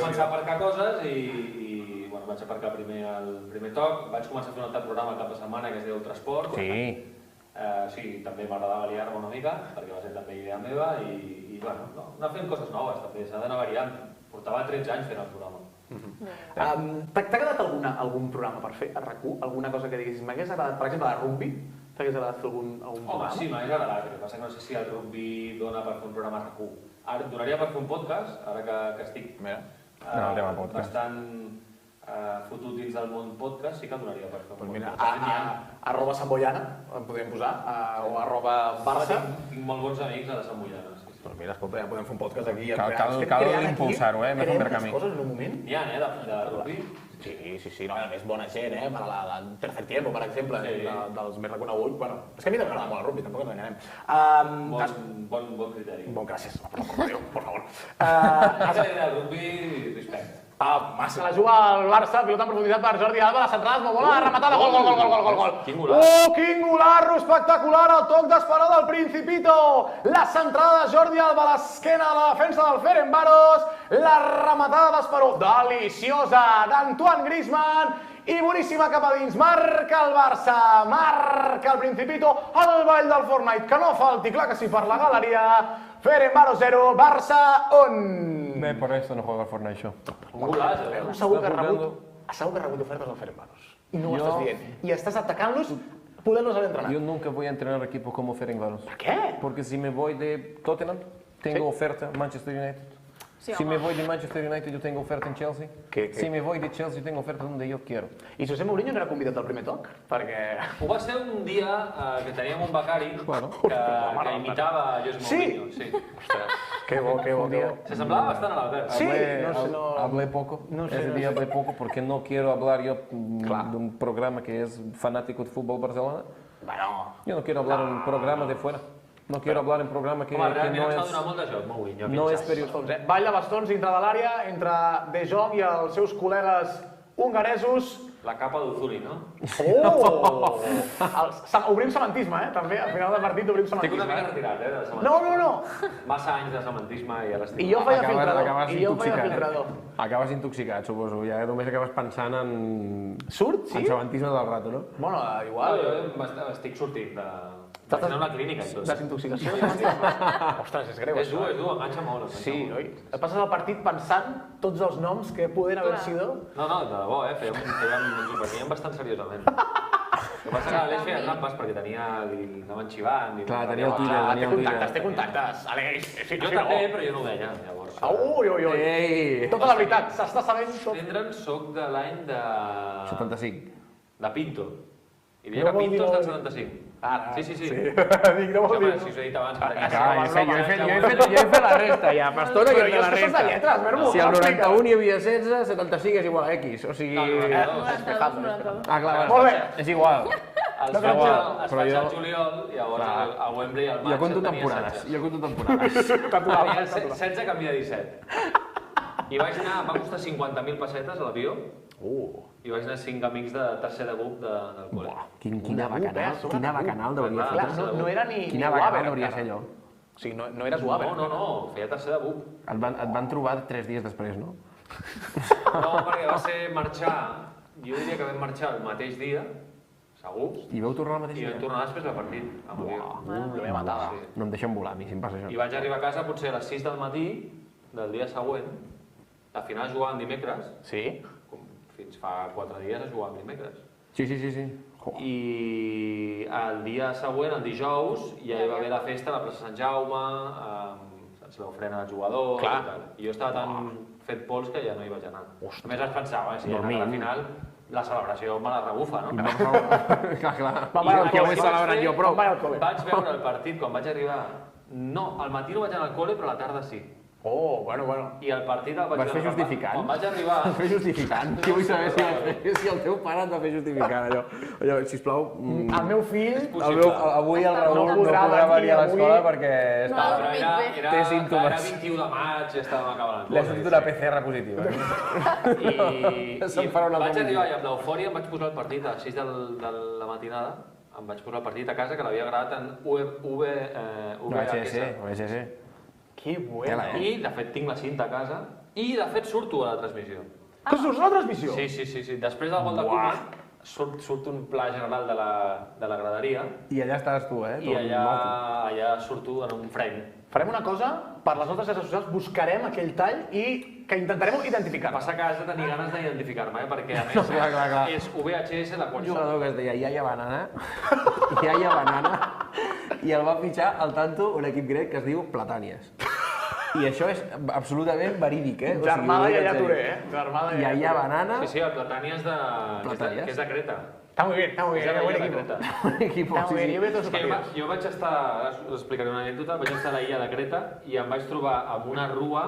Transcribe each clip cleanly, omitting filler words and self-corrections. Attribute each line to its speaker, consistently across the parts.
Speaker 1: començar a aparcar coses i bueno, vaig aparcar primer el primer toc, vaig començar a fer un altre programa cap de setmana que es diu Transport.
Speaker 2: Sí.
Speaker 1: Sí, també m'agradava liar-me una mica, perquè va ser també idea meva i bueno, anar fent coses noves també, s'ha d'anar variant. Portava 13 anys fent el programa.
Speaker 3: T'ha quedat algun programa per fer a RAC1? Alguna cosa que diguessis, m'hagués agradat, per exemple, de rugby? T'hagués agradat fer algun programa?
Speaker 1: Home, sí, m'hagués agradat, el que passa que no sé si el rugby dona per fer un programa a RAC1. Ara donaria per fer un podcast, ara que estic bastant fotut dins del món podcast, sí que donaria per fer un podcast.
Speaker 3: Arroba Samboyana, en podríem posar, o arroba Barça.
Speaker 1: Tinc molt bons amics a la Samboyana.
Speaker 3: Doncs mira, escolta, ja podem fer un podcast aquí.
Speaker 2: Cal impulsar-ho, més un camí.
Speaker 3: Creem coses en un moment.
Speaker 1: N'hi ha, de rugby?
Speaker 3: Sí, no, a més bona gent, per la Tercer Tiempo, per exemple, dels més reconeguts. Bueno, és que a mi m'agrada molt el rugby, tampoc ens enganyem.
Speaker 1: Bon criteri.
Speaker 3: Bon, gràcies, por favor.
Speaker 1: Aquesta idea del rugby, respecte.
Speaker 3: Massa. La juga al Barça, pilota en profunditat per Jordi Alba, les centrades molt bona, rematada, gol.
Speaker 1: Quin golaç.
Speaker 3: Oh, quin golarro espectacular, el toc d'esperó del Principito. La centrada de Jordi Alba a l'esquena de la defensa del Ferencváros, la rematada d'esperó deliciosa d'Antoine Griezmann i boníssima cap a dins, marca el Barça, marca el Principito, el ball del Fortnite, que no falti, clar que sí, per la galeria. Ferencváros 0, Barça 1.
Speaker 2: Bé, por esto no juega al Fortnite yo.
Speaker 1: Un golaç,
Speaker 3: Segur que ha rebut ofertes del Ferencváros. I no ho estàs dient. I estàs atacant-los podent-los haver entrenat.
Speaker 2: Yo nunca voy a entrenar equipos como Ferencváros.
Speaker 3: ¿Por qué?
Speaker 2: Porque si me voy de Tottenham, tengo oferta Manchester United.
Speaker 4: Sí,
Speaker 2: si me voy de Manchester United, yo tengo oferta en Chelsea.
Speaker 3: ¿Qué?
Speaker 2: Si me voy de Chelsea, tengo oferta donde yo quiero.
Speaker 3: I José Mourinho no era convidat al primer toc? Perquè...
Speaker 1: Ho va ser un dia que teníem un becari que imitava a José Mourinho. Sí.
Speaker 3: Qué bo.
Speaker 1: Se semblava bastant a l'Albert.
Speaker 3: Sí,
Speaker 2: Hablé poco, ese día hablé poco porque no quiero hablar yo de un programa que es fanático de fútbol Barcelona.
Speaker 3: Bueno...
Speaker 2: Yo no quiero hablar en un programa de fuera. No quiero hablar en un programa que no
Speaker 1: ens va donar molt de joc, Mourinho.
Speaker 2: No és periodista.
Speaker 3: Ball de bastons dintre de l'àrea entre De Jong i els seus col·legues hongaresos.
Speaker 1: La capa d'Uzuli, no?
Speaker 3: Oh! Obrim sementisme, també. Al final del partit obrim
Speaker 1: Estic una
Speaker 3: sementisme.
Speaker 1: mica retirat, de sementisme.
Speaker 3: No.
Speaker 1: Massa anys de sementisme i ja l'estic.
Speaker 3: I jo feia filtrador.
Speaker 2: Acabes intoxicat. Acabes intoxicat, suposo. Ja només acabes pensant en...
Speaker 3: Surt, sí?
Speaker 2: En sementisme del rato, no?
Speaker 3: Bueno, igual...
Speaker 1: Jo estic sortint de... Vaig anar a una clínica i tot.
Speaker 3: Desintoxicació? Ostres, és greu,
Speaker 1: És dur, enganxa molt.
Speaker 3: Sí, oi? Passes el partit pensant tots els noms que poden haver sido...
Speaker 1: No, de debò, ens ho preníem bastant seriosament. El que passa que l'Aleix feia trampes perquè anaven xivant...
Speaker 2: Clar, tenia el Twitter.
Speaker 3: Té contactes, Aleix.
Speaker 1: Jo també, però jo no ho deia, llavors.
Speaker 3: Ui. Tota la veritat, s'està sabent tot.
Speaker 1: Vendre'n soc de l'any de...
Speaker 2: 75.
Speaker 1: De Pinto. I deia que Pinto és del 75.
Speaker 3: Ara.
Speaker 1: Sí.
Speaker 3: Dic, no vol dir...
Speaker 1: Si us he dit abans...
Speaker 2: Jo he fet la resta ja, Pastora, que he fet la resta.
Speaker 3: de lletres, Mermo.
Speaker 2: Si al 91 hi havia 16, 75 és igual a X, o sigui... clar,
Speaker 3: Molt bé.
Speaker 2: És igual.
Speaker 1: Es faig al juliol, llavors a Wembley al maig...
Speaker 2: Jo conto temporades.
Speaker 1: 16 canvia 17. I vaig anar, va costar 50.000 pessetes a l'avió. I vaig anar 5 amics de tercer de grup del col·le.
Speaker 2: Quina bacanal deuria fer.
Speaker 3: Clar, no era ni
Speaker 2: Quina bacanal deuria ser allò.
Speaker 3: O sigui, no era suave.
Speaker 1: No, feia tercer de grup.
Speaker 2: Et van trobar 3 dies després, no?
Speaker 1: No, perquè va ser marxar, jo diria que vam marxar el mateix dia, segur.
Speaker 2: I vau tornar el mateix
Speaker 1: dia? I vam tornar després del partit, amb l'avió.
Speaker 2: No em deixen volar, a mi, si em passa això.
Speaker 1: I vaig arribar a casa potser a les 6 del matí del dia següent. Al final jugàvem dimecres.
Speaker 3: Sí?
Speaker 1: Fins fa 4 dies jugàvem dimecres.
Speaker 2: Sí.
Speaker 1: I el dia següent, el dijous, ja hi va haver la festa a la plaça Sant Jaume, se'ns veu frenar els jugadors i tal. I jo estava tan fet pols que ja no hi vaig anar. Només vaig pensar, si al final la celebració me la rebufa, no?
Speaker 2: Clar. Ja ho he celebrat jo prou.
Speaker 1: Vaig veure el partit quan vaig arribar. No, al matí no vaig anar al col·le, però a la tarda sí.
Speaker 3: Oh, bueno.
Speaker 1: I el partit el vaig
Speaker 2: vas fer justificant?
Speaker 1: Quan vaig arribar...
Speaker 2: Vas fer justificant? Jo vull saber si el teu pare et va fer justificant, allò, sisplau...
Speaker 3: El meu fill...
Speaker 2: Avui el Raül no podrà venir a l'escola perquè
Speaker 1: té símptomes. Era 21 de maig, ja estàvem acabant el col·le.
Speaker 2: Li ha sortit una PCR positiva.
Speaker 1: I vaig arribar i amb l'eufòria em vaig posar el partit a les 6 de la matinada. Em vaig posar el partit a casa, que l'havia gravat en VHS.
Speaker 2: VHS.
Speaker 3: Que buena.
Speaker 1: I, de fet, tinc la cinta a casa i de fet surto a la transmissió.
Speaker 3: Que surts a la transmissió?
Speaker 1: Sí. Després del gol de Koeman surt un pla general de la graderia
Speaker 2: I allà estàs tu,
Speaker 1: i allà surto en un frame.
Speaker 3: Farem una cosa, per les nostres xarxes socials buscarem aquell tall i que intentarem identificar.
Speaker 1: Passa que has de tenir ganes d'identificar-me, perquè a més és VHS de
Speaker 2: Un
Speaker 1: qualsevol.
Speaker 2: jugador que es deia Yaya Banana, i el va fitxar al Tanto un equip grec que es diu Platànies. I això és absolutament verídic, eh?
Speaker 3: Germà de Yaya Touré, eh?
Speaker 2: Yaya Banana...
Speaker 1: Sí, el Platànies que és de Creta.
Speaker 3: Está muy bien,
Speaker 1: És de
Speaker 3: buen
Speaker 1: l'illa de
Speaker 3: equipo.
Speaker 1: Creta.
Speaker 2: Un equip,
Speaker 3: Está muy bien, yo veo todos
Speaker 1: És
Speaker 3: sus
Speaker 1: que
Speaker 3: partidos.
Speaker 1: jo vaig estar, ara us explicaré una anècdota, vaig estar a l'illa de Creta i em vaig trobar amb una rua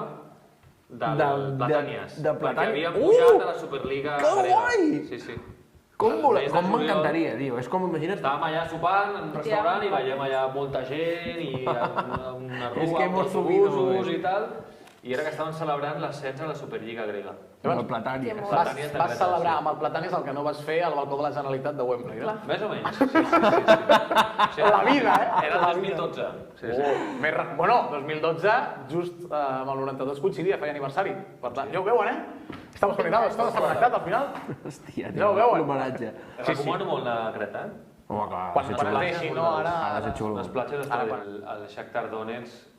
Speaker 1: del Platànies.
Speaker 2: de
Speaker 1: Perquè
Speaker 2: Platànies.
Speaker 1: havien pujat a la Superliga
Speaker 2: que
Speaker 1: grega.
Speaker 2: guai!
Speaker 1: Sí.
Speaker 2: Com
Speaker 1: El mes de juliol
Speaker 2: m'encantaria, tio. És com, imagina't...
Speaker 1: Estàvem allà sopant en un restaurant i veiem allà molta gent i una
Speaker 2: És
Speaker 1: rua
Speaker 2: que
Speaker 1: amb
Speaker 2: hemos
Speaker 1: autobusos i tal. I era que estaven celebrant l'ascens a la Superliga grega.
Speaker 2: El Platànies.
Speaker 3: Vas celebrar amb el Platànies el que no vas fer al balcó de la Generalitat de Wembley, no?
Speaker 1: Més o menys, sí.
Speaker 3: La vida, eh?
Speaker 1: Era el 2012.
Speaker 3: Bueno, 2012, just amb el 92 coincidia, feia aniversari. Per tant, ja ho veuen, eh? Estamos conectados, estamos conectats al final.
Speaker 2: Hòstia,
Speaker 3: Ja ho veuen.
Speaker 2: l'homenatge.
Speaker 1: Recomano molt la Creta, eh?
Speaker 2: Home, clar,
Speaker 3: Quan
Speaker 2: ha de
Speaker 3: es
Speaker 2: ser xulo.
Speaker 3: planteixi, no? Ara...
Speaker 2: Ha de ser xulo.
Speaker 1: Les platges estan al Shakhtar Donetsk.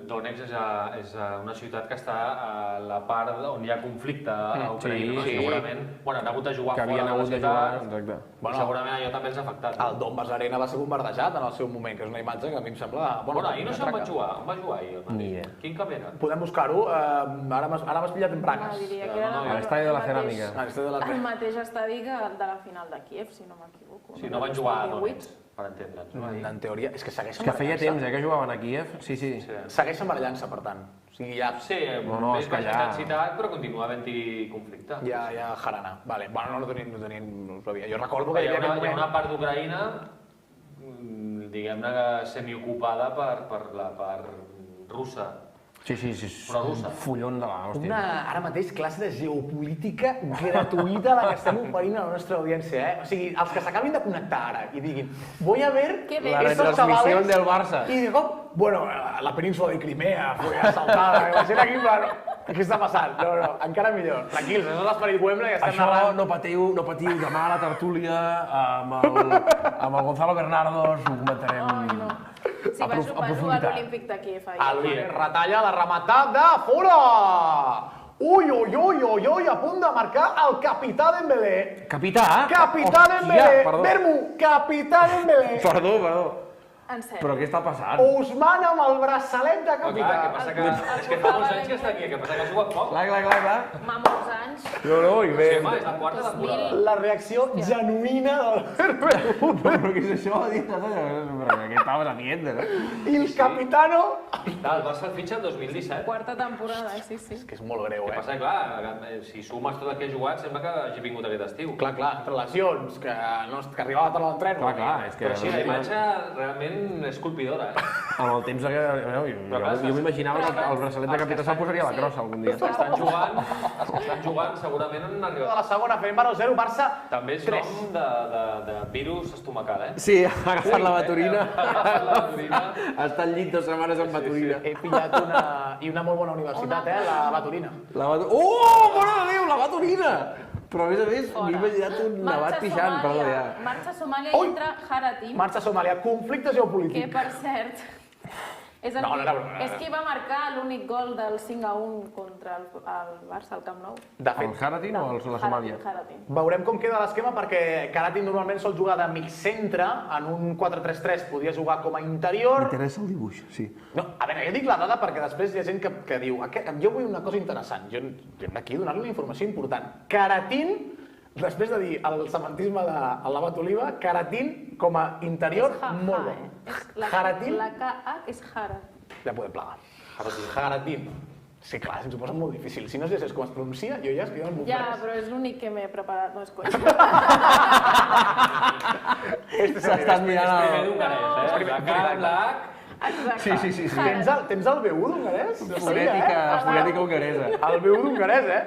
Speaker 1: Donetsk és una ciutat que està a la part on hi ha conflicte a Ucraïna.
Speaker 2: Sí.
Speaker 1: Segurament, bueno, han hagut de jugar
Speaker 2: Que havien
Speaker 1: fora de la
Speaker 2: hagut de jugar,
Speaker 1: ciutat.
Speaker 2: exacte.
Speaker 1: Bueno, segurament allò també els ha afectat.
Speaker 3: El Donbass Arena va ser bombardejat en el seu moment, que és una imatge que a mi em sembla...
Speaker 1: Bueno, ahir no sé on va jugar. On va jugar ahir?
Speaker 2: Ni idea.
Speaker 1: Quin camp era?
Speaker 3: Podem buscar-ho. Ara m'has pillat en bragues.
Speaker 4: Diria que era
Speaker 2: A l'estadi de la Ceràmica.
Speaker 4: el mateix estadi de la final de Kiev, si no m'equivoco.
Speaker 1: Si no van jugar a Donetsk, per entendre'ns. No?
Speaker 3: En teoria, és que segueixen
Speaker 2: Que feia
Speaker 3: barallant-se.
Speaker 2: temps, que jugaven a Kíev. Sí.
Speaker 3: Segueixen barallant-se, per tant. O sigui, ja...
Speaker 1: Sí,
Speaker 2: No,
Speaker 1: més
Speaker 2: és que
Speaker 1: baixa
Speaker 2: ja-
Speaker 1: intensitat, però continua havent-hi conflicte.
Speaker 3: Ja jarana. Vale. Bueno, no ho sabia. Jo recordo que
Speaker 1: Hi ha
Speaker 3: aquell
Speaker 1: una
Speaker 3: moment...
Speaker 1: part d'Ucraïna, diguem-ne, semiocupada per la part russa.
Speaker 2: Sí.
Speaker 1: Però russa.
Speaker 2: Follon de la hòstia.
Speaker 3: Ara mateix classe de geopolítica gratuïta la que estem oferint a la nostra audiència, eh? O sigui, els que s'acabin de connectar ara i diguin voy a ver
Speaker 4: Qué
Speaker 2: La
Speaker 3: estos
Speaker 2: retransmisión
Speaker 3: chavales
Speaker 2: del Barça.
Speaker 3: y de cop, bueno, la península de Crimea fue asaltada, la gent aquí, claro, què està passant? No, encara millor. Tranquils, això és l'esperit Wembley, estem
Speaker 2: Això
Speaker 3: narrant.
Speaker 2: no patiu, demà a la tertúlia amb el Gonzalo Bernardos ho comentarem.
Speaker 4: Ai, no. Si va jugar a l'Olímpic de Kiev ahir.
Speaker 3: El retalla la rematat de fora! Ui, a punt de marcar el capità Dembélé.
Speaker 2: Capità?
Speaker 3: Capità
Speaker 2: Hòstia,
Speaker 3: Dembélé!
Speaker 2: perdó.
Speaker 3: Vermu, capità Dembélé!
Speaker 2: Perdó.
Speaker 4: En sèrio.
Speaker 2: Però què està passant?
Speaker 3: Ousmane amb el braçalet de
Speaker 1: Clar,
Speaker 3: capità.
Speaker 1: que passa que... És que fa molts anys que està aquí, que passa que ha jugat poc.
Speaker 2: Clar.
Speaker 4: Fa molts anys.
Speaker 2: No, i bé.
Speaker 1: Sí, home, és la quarta temporada.
Speaker 3: La reacció genuïna del Vermu.
Speaker 2: Però què és això? Però què estaves haciendo, no?
Speaker 3: I el capitano...
Speaker 1: Clar, el Barça el fitxa el 2017.
Speaker 4: Quarta temporada, sí.
Speaker 3: Que és molt greu,
Speaker 1: El que passa que, clar, si sumes tot el que ha jugat, sembla que hagi vingut aquest estiu.
Speaker 3: Clar, entre lesions, que arribava a tarda l'entreno.
Speaker 2: Clar, és que...
Speaker 1: Però sí, la imatge realment és colpidora, eh?
Speaker 2: Amb el temps que... Jo m'imaginava que el braçalet de capità se'l posaria a la crossa algun dia.
Speaker 1: Estan jugant, segurament han
Speaker 3: De
Speaker 1: arribat.
Speaker 3: la segona, Ferenbaros 0, Barça
Speaker 1: També és
Speaker 3: 3.
Speaker 1: nom de virus estomacal, eh?
Speaker 2: Sí, ha agafat la baturina.
Speaker 1: Ha agafat la baturina.
Speaker 2: Està al llit 2 setmanes amb baturina.
Speaker 3: He pillat una molt bona universitat, la Baturina.
Speaker 2: Oh, mare de Déu, la baturina! Però a més, m'he imaginat un nevat pixant, perdó, ja.
Speaker 4: Marxa Somàlia i entra Haratim,
Speaker 3: Marxa Somàlia, conflicte
Speaker 4: que
Speaker 3: geopolític.
Speaker 4: per cert és
Speaker 3: No, no era broma.
Speaker 4: és qui va marcar l'únic gol del 5-1 contra el Barça al Camp Nou.
Speaker 3: De
Speaker 2: El
Speaker 3: fet,
Speaker 2: Haratin o la Somàlia?
Speaker 4: Haratin.
Speaker 3: veurem com queda l'esquema perquè Karatin normalment sol jugar de mig centre, en un 4-3-3 podia jugar com a interior.
Speaker 2: M'interessa el dibuix, sí.
Speaker 3: No, a veure, jo dic la dada perquè després hi ha gent que diu jo vull una cosa interessant, jo hem d'aquí donar-li una informació important. Karatin, després de dir el semantisme de l'Abat Oliva, Karatin com a interior molt bo. Haratin,
Speaker 4: La K-A és Hara.
Speaker 3: ja podem plegar. Haratin. Sí, clar, se'ns ho posa molt difícil. Si no sé com es pronuncia, jo ja escriu el meu
Speaker 4: Ja, però és l'únic que m'he preparat, no és coix.
Speaker 2: S'estan mirant
Speaker 1: Primer
Speaker 2: el...
Speaker 1: d'hongarès, eh? La K, la H...
Speaker 4: Exacte.
Speaker 2: Sí.
Speaker 3: Tens el B1 d'hongarès?
Speaker 2: Fonètica hongaresa.
Speaker 3: El B1 d'hongarès, eh?